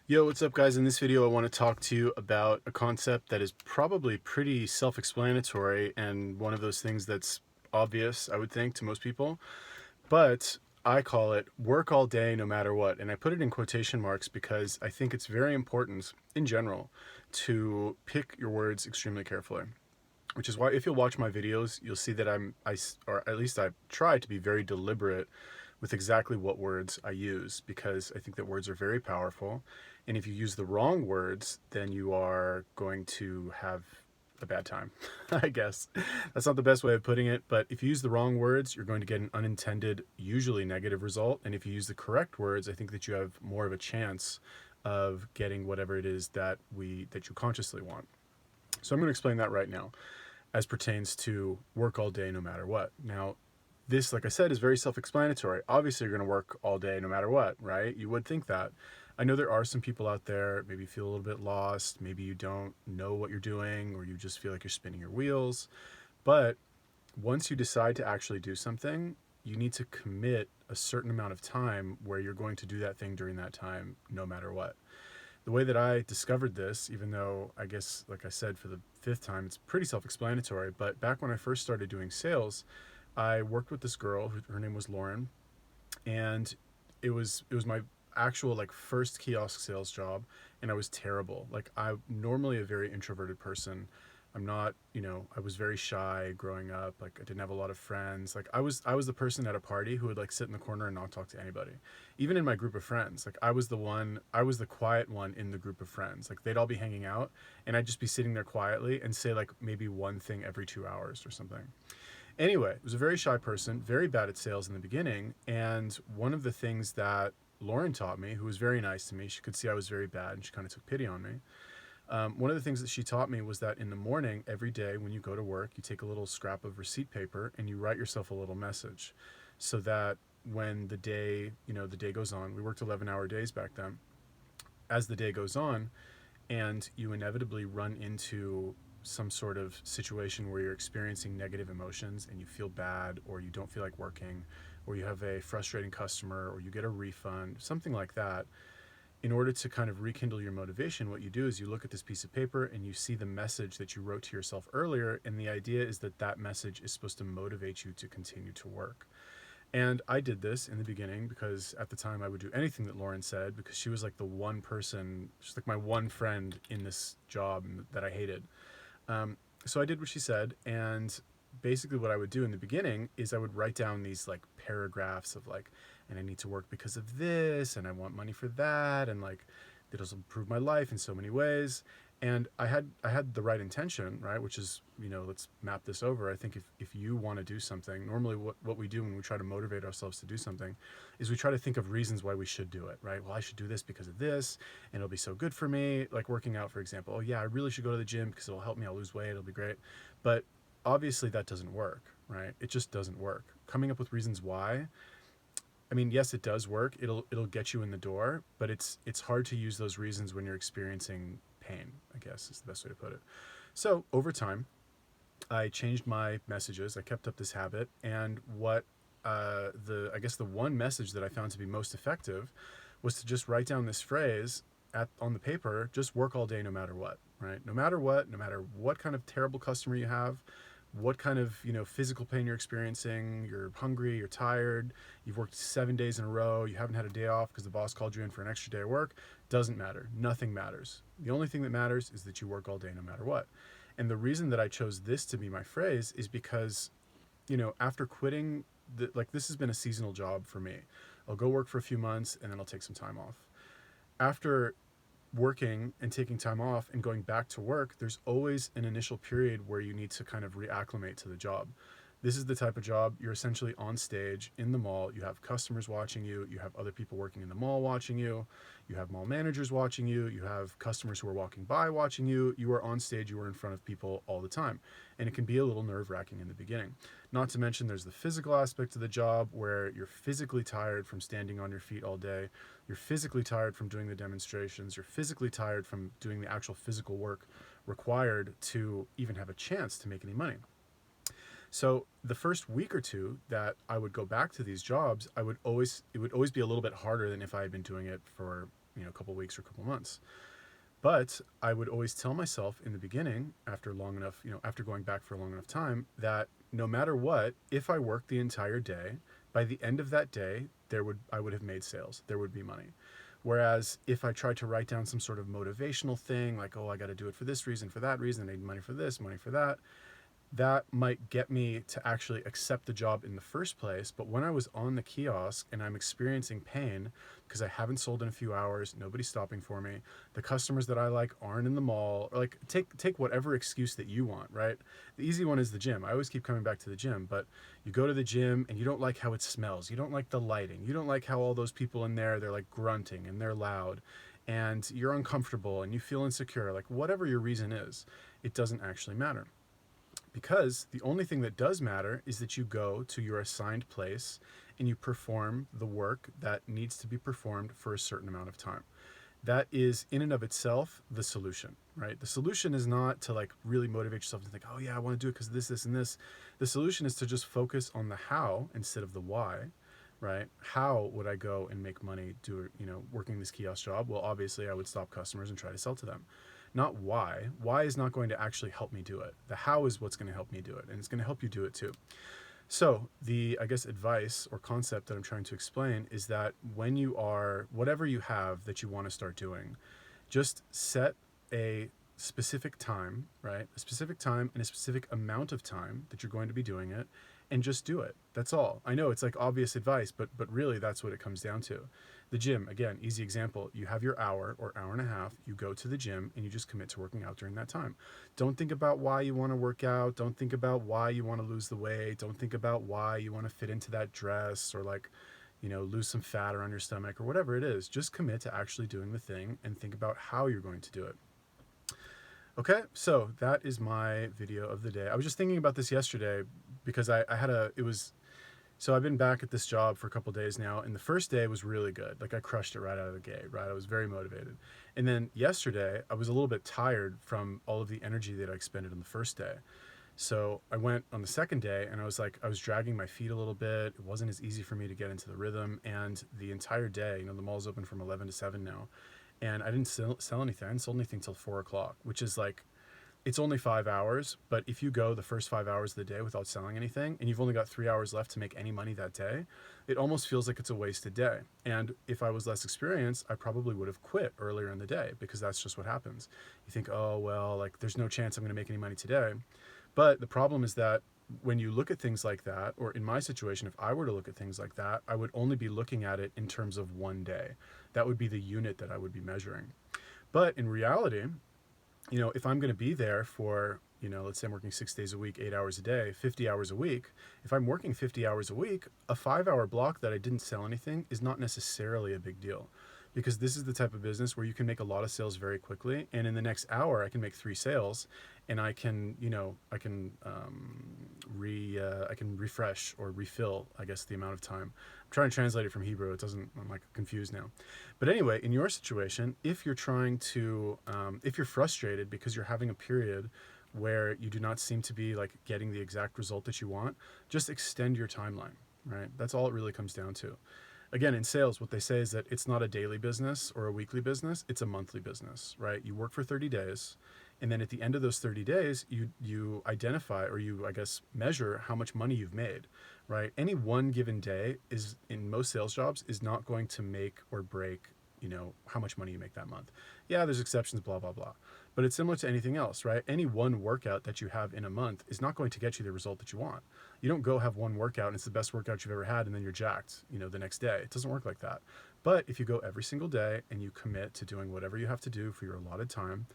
Yo, what's up guys? In this video I want to talk to you about a concept that is probably pretty self-explanatory and one of those things that's obvious, I would think, to most people. But I call it work all day no matter what. And I put it in quotation marks because I think it's very important in general to pick your words extremely carefully. Which is why if you'll watch my videos, you'll see that or at least I try to be very deliberate with exactly what words I use, because I think that words are very powerful. And if you use the wrong words, then you are going to have a bad time, I guess. That's not the best way of putting it, but if you use the wrong words, you're going to get an unintended, usually negative result. And if you use the correct words, I think that you have more of a chance of getting whatever it is that you consciously want. So I'm going to explain that right now as pertains to work all day no matter what. Now, this, like I said, is very self-explanatory. Obviously, you're going to work all day no matter what, right? You would think that. I know there are some people out there, maybe feel a little bit lost, maybe you don't know what you're doing, or you just feel like you're spinning your wheels. But once you decide to actually do something, you need to commit a certain amount of time where you're going to do that thing during that time, no matter what. The way that I discovered this, even though I guess, like I said, for the fifth time, it's pretty self explanatory, but back when I first started doing sales, I worked with this girl, her name was Lauren, and it was my actual like first kiosk sales job, and I was terrible. Like, I'm normally a very introverted person. I'm not, I was very shy growing up. Like, I didn't have a lot of friends. Like, I was the person at a party who would like sit in the corner and not talk to anybody. Even in my group of friends, like I was the quiet one in the group of friends. Like, they'd all be hanging out and I'd just be sitting there quietly and say like maybe one thing every 2 hours or something. Anyway, I was a very shy person, very bad at sales in the beginning. And one of the things that Lauren taught me, who was very nice to me, she could see I was very bad and she kind of took pity on me. One of the things that she taught me was that in the morning, every day when you go to work, you take a little scrap of receipt paper and you write yourself a little message, so that when the day goes on, we worked 11-hour days back then. As the day goes on, and you inevitably run into some sort of situation where you're experiencing negative emotions and you feel bad, or you don't feel like working, or you have a frustrating customer, or you get a refund, something like that. In order to kind of rekindle your motivation, what you do is you look at this piece of paper and you see the message that you wrote to yourself earlier. And the idea is that that message is supposed to motivate you to continue to work. And I did this in the beginning because at the time I would do anything that Lauren said, because she was like the one person, she's like my one friend in this job that I hated. So I did what she said, and basically what I would do in the beginning is I would write down these like paragraphs of like, and I need to work because of this, and I want money for that, and like it'll improve my life in so many ways. And I had the right intention, right? Which is, let's map this over. I think if you want to do something, normally what we do when we try to motivate ourselves to do something is we try to think of reasons why we should do it, right? Well, I should do this because of this, and it'll be so good for me. Like working out, for example. Oh yeah, I really should go to the gym because it'll help me. I'll lose weight. It'll be great. But obviously that doesn't work, right? It just doesn't work. Coming up with reasons why, I mean, yes, it does work. It'll get you in the door, but it's hard to use those reasons when you're experiencing pain, I guess is the best way to put it. So over time, I changed my messages. I kept up this habit, and what the I guess the one message that I found to be most effective was to just write down this phrase on the paper: just work all day no matter what, right? No matter what, no matter what kind of terrible customer you have, what kind of physical pain you're experiencing, you're hungry, you're tired, you've worked 7 days in a row, you haven't had a day off because the boss called you in for an extra day of work. Doesn't matter. Nothing matters. The only thing that matters is that you work all day no matter what. And the reason that I chose this to be my phrase is because, after quitting, this has been a seasonal job for me. I'll go work for a few months and then I'll take some time off. After working and taking time off and going back to work, there's always an initial period where you need to kind of reacclimate to the job. This is the type of job you're essentially on stage in the mall. You have customers watching you. You have other people working in the mall watching you. You have mall managers watching you. You have customers who are walking by watching you. You are on stage. You are in front of people all the time. And it can be a little nerve wracking in the beginning. Not to mention, there's the physical aspect of the job where you're physically tired from standing on your feet all day. You're physically tired from doing the demonstrations. You're physically tired from doing the actual physical work required to even have a chance to make any money. So the first week or two that I would go back to these jobs, it would always be a little bit harder than if I had been doing it for a couple weeks or a couple months. But I would always tell myself in the beginning, after long enough, after going back for a long enough time, that no matter what, if I worked the entire day, by the end of that day, I would have made sales. There would be money. Whereas if I tried to write down some sort of motivational thing, like, oh, I got to do it for this reason, for that reason, I need money for this, money for that, that might get me to actually accept the job in the first place. But when I was on the kiosk and I'm experiencing pain because I haven't sold in a few hours, nobody's stopping for me, the customers that I like aren't in the mall, or like take whatever excuse that you want, right? The easy one is the gym. I always keep coming back to the gym, but you go to the gym and you don't like how it smells. You don't like the lighting. You don't like how all those people in there, they're like grunting and they're loud and you're uncomfortable and you feel insecure. Like whatever your reason is, it doesn't actually matter. Because the only thing that does matter is that you go to your assigned place and you perform the work that needs to be performed for a certain amount of time. That is in and of itself the solution, right? The solution is not to like really motivate yourself to think, oh yeah, I want to do it because this, this, and this. The solution is to just focus on the how instead of the why, right? How would I go and make money working this kiosk job? Well, obviously I would stop customers and try to sell to them. Not why. Why is not going to actually help me do it. The how is what's going to help me do it, and it's going to help you do it too. So the, I guess, advice or concept that I'm trying to explain is that when you are, whatever you have that you want to start doing, just set a specific time, right? A specific time and a specific amount of time that you're going to be doing it, and just do it. That's all. I know it's like obvious advice, but really that's what it comes down to. The gym, again, easy example. You have your hour or hour and a half, you go to the gym and you just commit to working out during that time. Don't think about why you want to work out. Don't think about why you want to lose the weight. Don't think about why you want to fit into that dress or like, lose some fat around your stomach or whatever it is. Just commit to actually doing the thing and think about how you're going to do it. Okay, so that is my video of the day. I was just thinking about this yesterday because so I've been back at this job for a couple days now, and the first day was really good. Like I crushed it right out of the gate, right? I was very motivated. And then yesterday, I was a little bit tired from all of the energy that I expended on the first day. So I went on the second day and I was dragging my feet a little bit. It wasn't as easy for me to get into the rhythm. And the entire day, the mall's open from 11 to 7 now. And I didn't sell anything. I didn't sell anything till 4 o'clock, which is like, it's only 5 hours, but if you go the first 5 hours of the day without selling anything and you've only got 3 hours left to make any money that day, it almost feels like it's a wasted day. And if I was less experienced, I probably would have quit earlier in the day because that's just what happens. You think, oh, well, like there's no chance I'm going to make any money today. But the problem is that when you look at things like that, or in my situation, if I were to look at things like that, I would only be looking at it in terms of one day. That would be the unit that I would be measuring. But in reality, if I'm going to be there for, let's say I'm working 6 days a week, 8 hours a day, 50 hours a week. If I'm working 50 hours a week, a 5-hour block that I didn't sell anything is not necessarily a big deal, because this is the type of business where you can make a lot of sales very quickly. And in the next hour, I can make 3 sales and I can, I can refresh or refill, I guess, the amount of time. I'm trying to translate it from Hebrew. I'm like confused now. But anyway, in your situation, if you're trying to, if you're frustrated because you're having a period where you do not seem to be like getting the exact result that you want, just extend your timeline, right? That's all it really comes down to. Again, in sales, what they say is that it's not a daily business or a weekly business, it's a monthly business, right? You work for 30 days, and then at the end of those 30 days, you identify, or you, I guess, measure how much money you've made, right? Any one given day is, in most sales jobs, is not going to make or break, how much money you make that month. Yeah, there's exceptions, blah, blah, blah. But it's similar to anything else, right? Any one workout that you have in a month is not going to get you the result that you want. You don't go have one workout and it's the best workout you've ever had and then you're jacked, the next day. It doesn't work like that. But if you go every single day and you commit to doing whatever you have to do for your allotted time,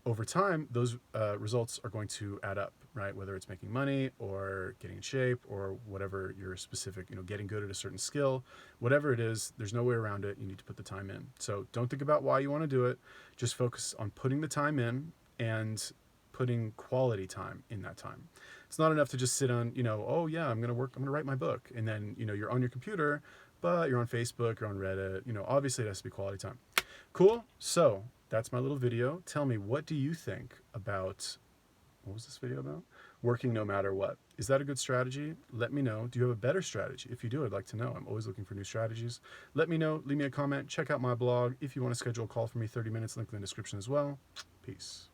over time, those results are going to add up, right? Whether it's making money or getting in shape or whatever your specific, getting good at a certain skill, whatever it is, there's no way around it. You need to put the time in. So don't think about why you want to do it. Just focus on putting the time in and putting quality time in that time. It's not enough to just sit on, oh yeah, I'm going to write my book. And then, you're on your computer, but you're on Facebook, you're on Reddit, obviously it has to be quality time. Cool. So that's my little video. Tell me, what do you think about, what was this video about? working no matter what. Is that a good strategy? Let me know. Do you have a better strategy? If you do, I'd like to know. I'm always looking for new strategies. Let me know. Leave me a comment. Check out my blog. If you want to schedule a call for me, 30 minutes, link in the description as well. Peace.